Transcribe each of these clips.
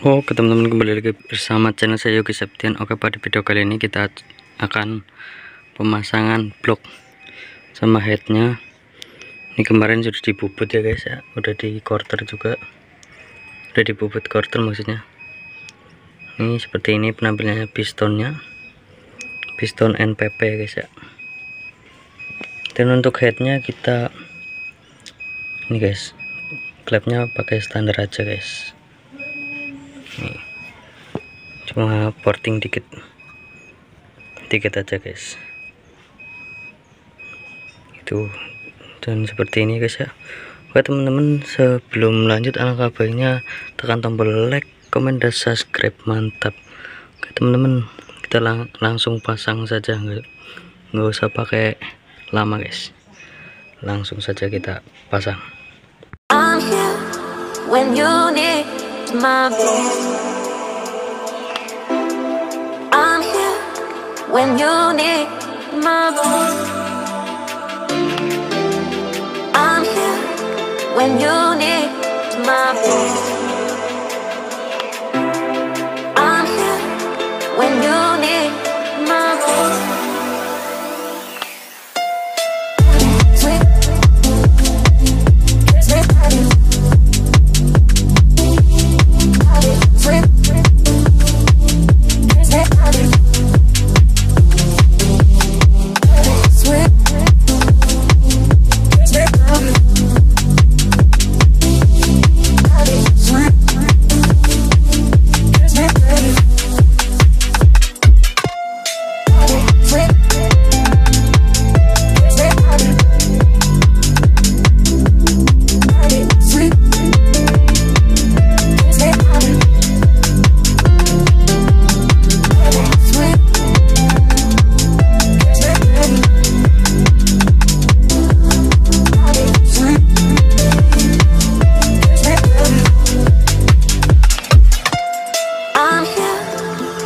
Oke teman-teman, kembali lagi bersama channel saya Yogi Septian. Oke, pada video kali ini kita akan pemasangan blok sama headnya. Ini kemarin sudah dibubut ya guys ya, udah di quarter juga, udah dibubut quarter maksudnya. Ini seperti ini penampilannya pistonnya, piston NPP ya guys ya. Dan untuk headnya kita ini guys, klepnya pakai standar aja guys. Nih, cuma porting dikit aja guys, itu. Dan seperti ini guys ya. Oke teman-teman, sebelum lanjut alangkah baiknya tekan tombol like, komen, dan subscribe. Mantap. Oke teman-teman, kita langsung pasang saja, nggak usah pakai lama guys, langsung saja kita pasang. I'm here when you need my best. I'm here when you need my best. I'm here when you need my best. I'm here when you need my best.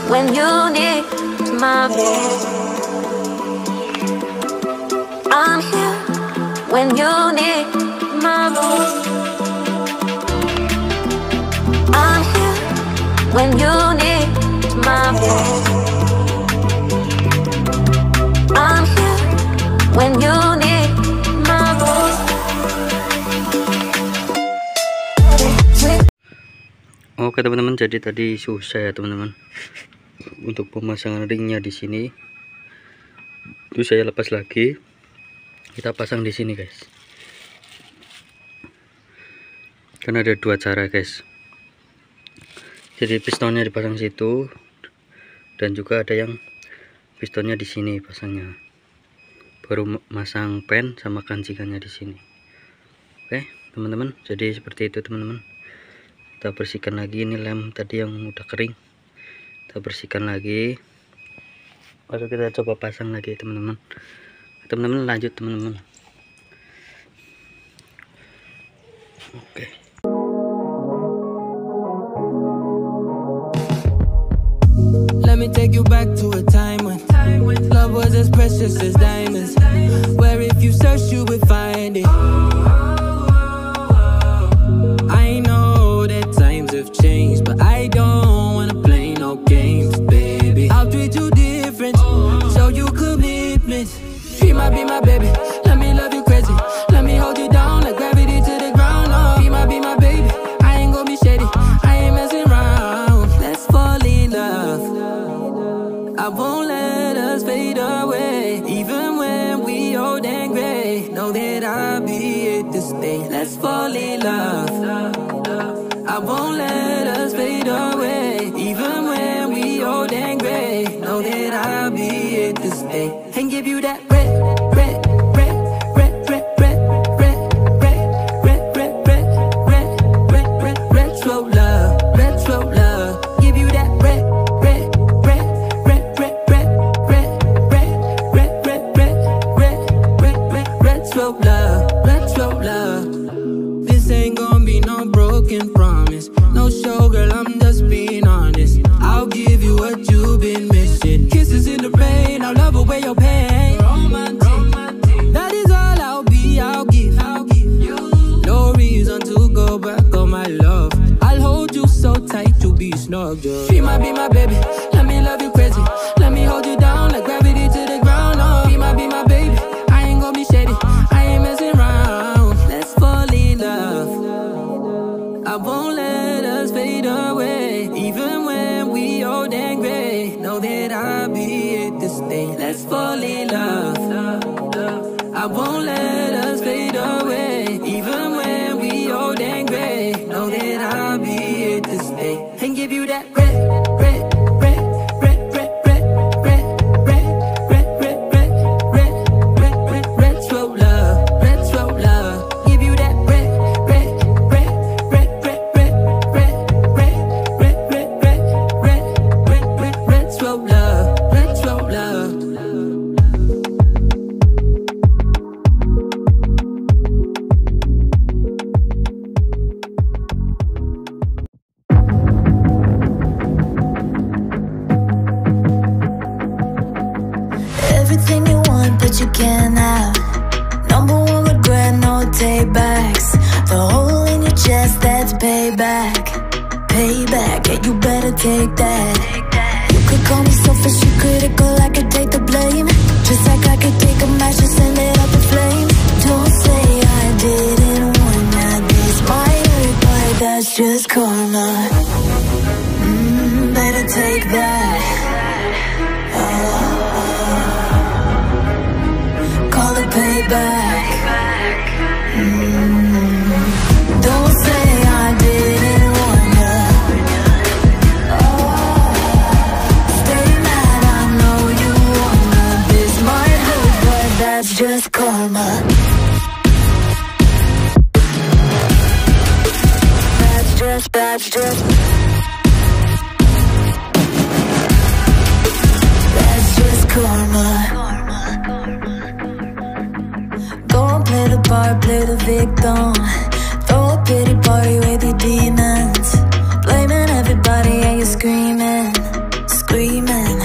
When you need my best. I'm here when you need my best. I'm here when you need my best. I'm here when you need my best. Oke teman-teman, jadi tadi susah ya teman-teman untuk pemasangan ringnya di sini. Itu saya lepas lagi, kita pasang di sini guys. Karena ada dua cara guys. Jadi pistonnya dipasang situ, dan juga ada yang pistonnya di sini pasangnya. Baru masang pen sama kancikannya di sini. Oke teman-teman, jadi seperti itu teman-teman. Kita bersihkan lagi ini lem tadi yang udah kering, kita bersihkan lagi, baru kita coba pasang lagi teman-teman. Teman-teman lanjut teman-teman. Oke. Let me take you back to a time when love was as precious as diamonds, where if you search you would find it. I know that times have changed, but I don't wanna play no games, baby. I'll treat you different, show you commitment. She might be my baby, let me love you crazy, let me hold you down like gravity to the ground. Oh, be my baby, I ain't gonna be shady, I ain't messing around. Let's fall in love, I won't let us fade away. Even when we old and gray, know that I'll be here to stay. Let's fall in love, I won't let us fade away. Even when we old and gray, know that I'll be here to stay. And give you that red, red, red, red, red, red, red, red, red, red, red, red, red, red, retro love, retro love. Give you that red, red, red, red, red, red, red, red, red, red, red, red, red, red, retro love, retro love. This ain't gonna be no broken promise, no show, girl, I'm just being honest. I'll give you what you've been missing. Kisses in the rain, I'll love away your pain. Romantic, that is all I'll be, I'll give you. No reason to go back on my love. I'll hold you so tight, you'll be snug, just be my baby. Let me love you crazy. Let me hold you down like gravity to the ground. Oh, be my baby. I ain't gonna be shady. I ain't messing around. Let's fall in love. I won't let us fade away. Even when we old and gray, know that I'll be here to stay. Let's fall in love. I won't let us fade away. Even when we old and gray, know that I'll be here to stay. And give you that red, red, red, red, red, red, red, red, red, red, red, red, red, red, red, slow love, red, slow love. Give you that red, red, red, red, red, red, red, red, red, red, red, red, red, red, red, slow love, red, slow love. Everything you want, but you can't have. Number one regret, no take backs. The hole in your chest, that's payback. Payback, yeah, you better take that. You could call me selfish, you critical, I could take the blame. Just like I could take a match and send it up in flames. Don't say I didn't want that. This might hurt, but that's just karma. Better take that. Call it payback. Don't say I didn't want ya. Stay mad, I know you wanna. This might hurt, but that's just karma. That's just karma. Don't play the part, play the victim. Throw a pity party with your demons. Blaming everybody and you're screaming, screaming,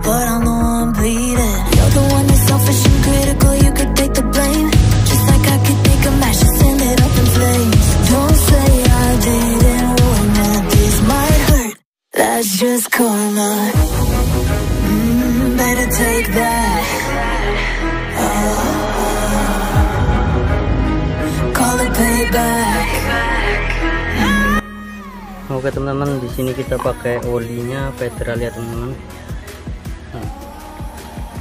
but I'm the one bleeding. You're the one that's selfish and critical, you could take the blame. Just like I could take a match and send it up in flames. Don't say I didn't warn ya. This might hurt, that's just karma. Better take that. Call it payback. Oke teman-teman, di sini kita pakai olinya Federal ya teman-teman.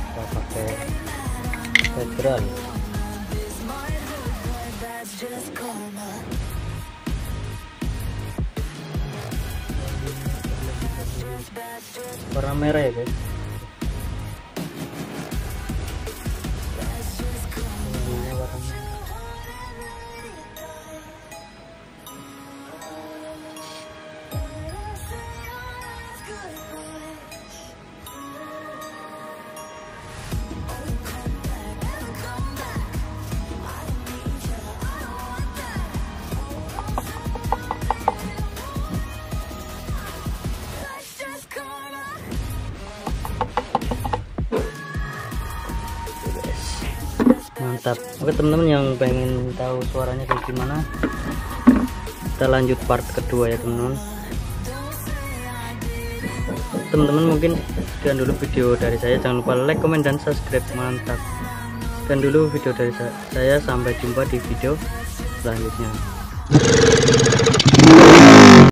Kita pakai Federal. Warna merah ya guys. Mantap. Oke teman-teman, yang pengen tahu suaranya kayak gimana, kita lanjut part kedua ya teman-teman. Teman-teman mungkin sekian dulu video dari saya, jangan lupa like, comment, dan subscribe. Mantap. Sekian dulu video dari saya, sampai jumpa di video selanjutnya.